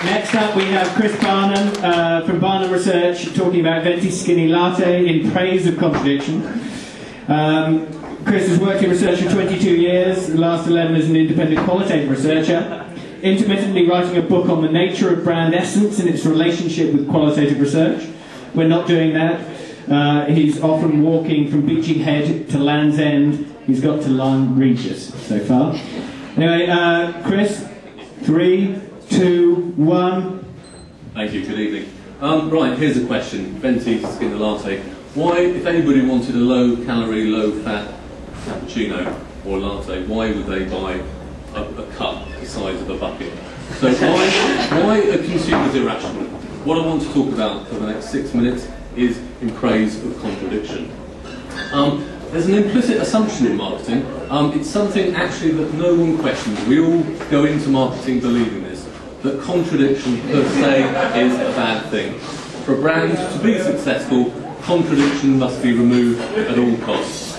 Next up we have Chris Barnham from Barnham Research talking about Venti Skinny Latte in praise of contradiction. Chris has worked in research for 22 years, the last 11 as an independent qualitative researcher, intermittently writing a book on the nature of brand essence and its relationship with qualitative research. We're not doing that. He's often walking from Beachy Head to Land's End. He's got to Lyme Regis so far. Anyway, Chris, 3, 2, 1. Thank you, good evening. Right, here's a question. Venti Skinny Latte. Why, if anybody wanted a low-calorie, low-fat cappuccino or latte, why would they buy a cup the size of a bucket? So why are consumers irrational? What I want to talk about for the next 6 minutes is in praise of contradiction. There's an implicit assumption in marketing. It's something actually that no one questions. We all go into marketing believing this, that contradiction per se is a bad thing. For a brand to be successful, contradiction must be removed at all costs.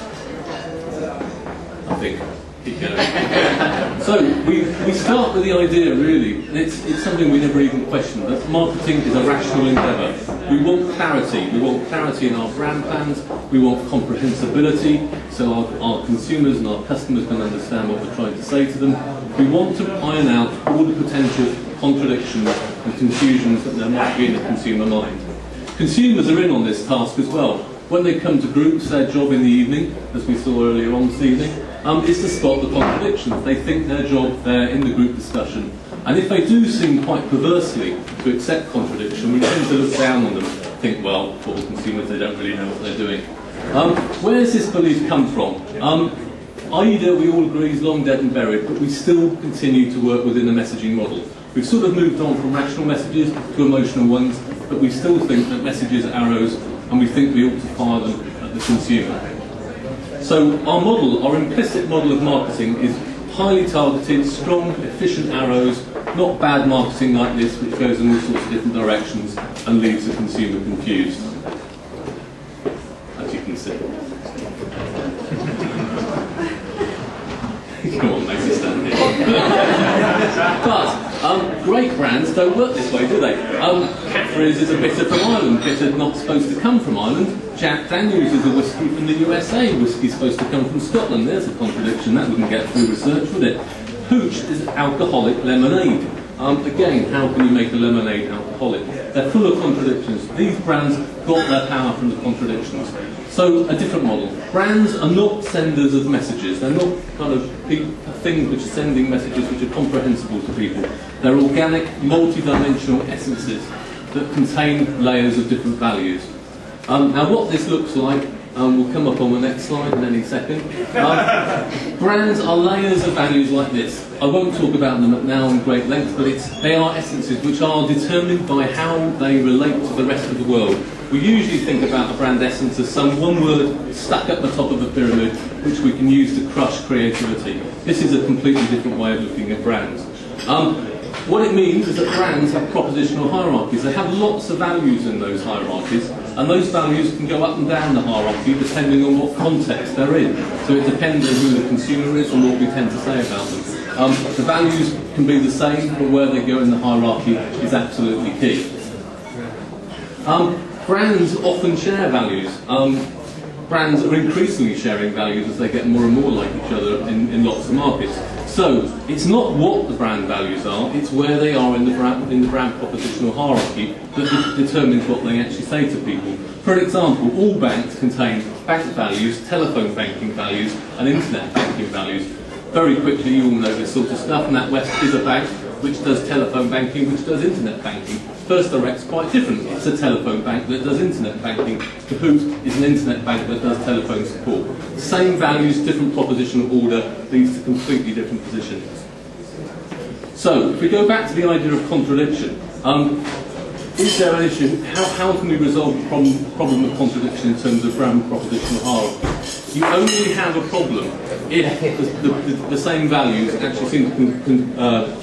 I think. Keep going. So we start with the idea, really, and it's something we never even question, that marketing is a rational endeavour. We want clarity. We want clarity in our brand plans. We want comprehensibility, so our consumers and our customers can understand what we're trying to say to them. We want to iron out all the potential contradictions and confusions that there might be in the consumer mind. Consumers are in on this task as well. When they come to groups, their job in the evening, as we saw earlier on this evening, is to spot the contradictions. They think their job there in the group discussion. And if they do seem quite perversely to accept contradiction, we tend to look down on them, think, well, poor consumers, they don't really know what they're doing. Where does this belief come from? AIDA, we all agree, is long dead and buried, but we still continue to work within a messaging model. We've sort of moved on from rational messages to emotional ones, but we still think that messages are arrows, and we think we ought to fire them at the consumer. So our model, our implicit model of marketing is highly targeted, strong, efficient arrows, not bad marketing like this, which goes in all sorts of different directions and leaves the consumer confused, as you can see. Come on, makes it stand here. But great brands don't work this way, do they? Cadbury's is a bitter from Ireland. Bitter not supposed to come from Ireland. Jack Daniels is a whiskey from the USA. Whiskey's supposed to come from Scotland. There's a contradiction. That wouldn't get through research, would it? Hooch is alcoholic lemonade. Again, how can you make a lemonade alcoholic? They're full of contradictions. These brands got their power from the contradictions. So, a different model. Brands are not senders of messages. They're not kind of things which are sending messages which are comprehensible to people. They're organic, multi-dimensional essences that contain layers of different values. Now, what this looks like will come up on the next slide in any second. Brands are layers of values like this. I won't talk about them now in great length, but they are essences which are determined by how they relate to the rest of the world. We usually think about a brand essence as some one word stuck at the top of a pyramid which we can use to crush creativity. This is a completely different way of looking at brands. What it means is that brands have propositional hierarchies. They have lots of values in those hierarchies, and those values can go up and down the hierarchy depending on what context they're in. So it depends on who the consumer is and what we tend to say about them. The values can be the same, but where they go in the hierarchy is absolutely key. Brands often share values. Brands are increasingly sharing values as they get more and more like each other in lots of markets. So, it's not what the brand values are, it's where they are in the brand propositional hierarchy that determines what they actually say to people. For example, all banks contain bank values, telephone banking values, and internet banking values. Very quickly, you all know this sort of stuff. NatWest is a bank which does telephone banking, which does internet banking. First Direct's quite different. It's a telephone bank that does internet banking. Kahoot is an internet bank that does telephone support. Same values, different propositional order, leads to completely different positions. So, if we go back to the idea of contradiction, is there an issue? How can we resolve the problem of contradiction in terms of brand propositional hierarchy? You only have a problem if the same values actually seem to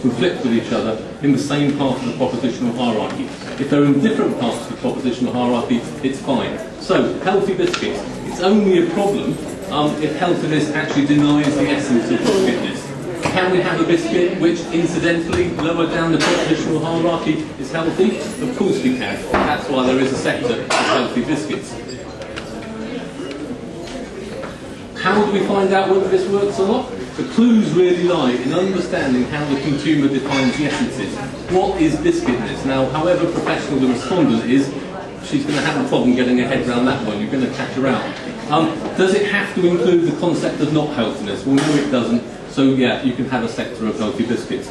conflict with each other in the same part of the propositional hierarchy. If they're in different parts of the propositional hierarchy, it's fine. So, healthy biscuits, it's only a problem if healthiness actually denies the essence of fitness. Can we have a biscuit which, incidentally, lower down the propositional hierarchy is healthy? Of course we can. That's why there is a sector of healthy biscuits. How do we find out whether this works or not? The clues really lie in understanding how the consumer defines the essences. What is biscuitness? Now, however professional the respondent is, she's going to have a problem getting her head around that one. You're going to catch her out. Does it have to include the concept of not healthiness? Well, no, it doesn't. So, yeah, you can have a sector of healthy biscuits.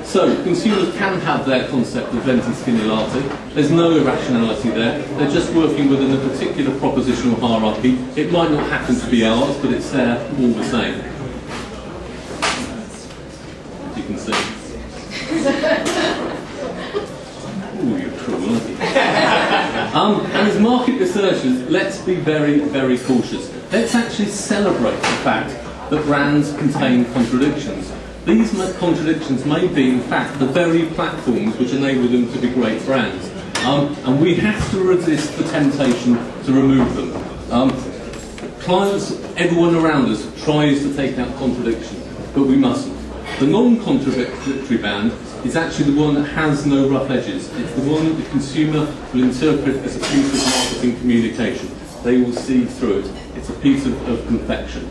So, consumers can have their concept of venti skinny latte. There's no irrationality there. They're just working within a particular propositional hierarchy. It might not happen to be ours, but it's there all the same. As you can see. Ooh, you're cruel, aren't you? And as market researchers, let's be very, very cautious. Let's actually celebrate the fact that brands contain contradictions. These contradictions may be, in fact, the very platforms which enable them to be great brands. And we have to resist the temptation to remove them. Clients, everyone around us, tries to take out contradiction, but we mustn't. The non-contradictory brand is actually the one that has no rough edges. It's the one that the consumer will interpret as a piece of marketing communication. They will see through it. It's a piece of confection.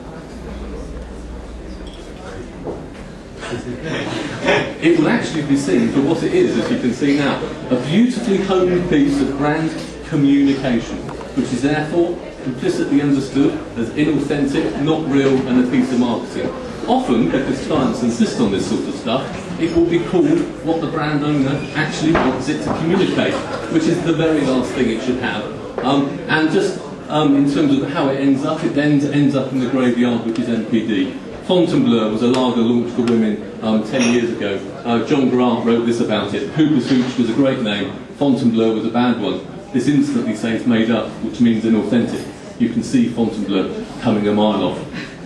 It will actually be seen for what it is, as you can see now. A beautifully honed piece of brand communication, which is therefore implicitly understood as inauthentic, not real, and a piece of marketing. Often, because clients insist on this sort of stuff, it will be called what the brand owner actually wants it to communicate, which is the very last thing it should have. And just in terms of how it ends up, it then ends up in the graveyard, which is NPD. Fontainebleau was a lager launched for women 10 years ago. John Grant wrote this about it. Hooper's Hooch was a great name, Fontainebleau was a bad one. This instantly says made up, which means inauthentic. You can see Fontainebleau coming a mile off.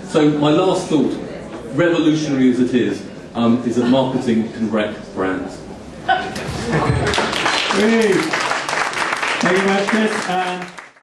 So my last thought, revolutionary as it is that marketing can wreck brands. Thank you very much, Chris.